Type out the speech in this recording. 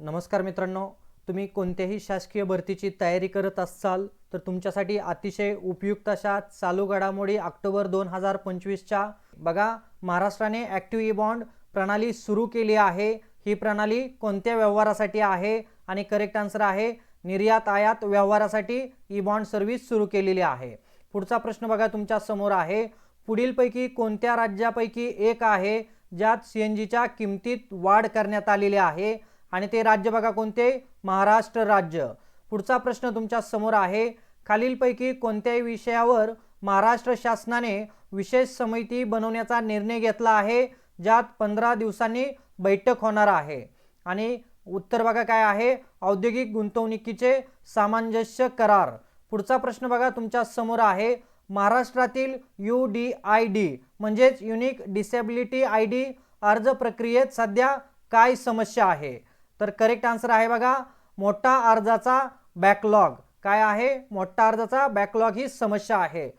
नमस्कार मित्रांनो, तुम्ही कोणत्याही शासकीय भरतीची तयारी करत असाल तर तुमच्यासाठी अतिशय उपयुक्त अशा चालू घडामोडी ऑक्टोबर 2025च्या बघा, महाराष्ट्राने ॲक्टिव्ह ई बॉन्ड प्रणाली सुरू केली आहे। ही प्रणाली कोणत्या व्यवहारासाठी आहे? आणि करेक्ट आन्सर आहे निर्यात आयात व्यवहारासाठी ई बॉन्ड सर्व्हिस सुरू केलेली आहे। पुढचा प्रश्न बघा तुमच्या समोर आहे, पुढीलपैकी कोणत्या राज्यापैकी एक आहे ज्यात सीएनजीच्या किमतीत वाढ करण्यात आलेली आहे? आणि ते राज्य बघा कोणते? महाराष्ट्र राज्य। पुढचा प्रश्न तुमच्या समोर आहे, खालीलपैकी कोणत्याही विषयावर महाराष्ट्र शासनाने विशेष समिती बनवण्याचा निर्णय घेतला आहे ज्यात 15 दिवसांनी बैठक होणार आहे? आणि उत्तर बघा काय आहे? औद्योगिक गुंतवणुकीचे सामंजस्य करार। पुढचा प्रश्न बघा तुमच्या समोर आहे, महाराष्ट्रातील UDID म्हणजेच युनिक डिसेबिलिटी आयडी अर्ज प्रक्रियेत सध्या काय समस्या आहे? तर करेक्ट आन्सर आहे बघा मोठा अर्जाचा बॅकलॉग। काय आहे? मोठा अर्जाचा बॅकलॉग ही समस्या आहे।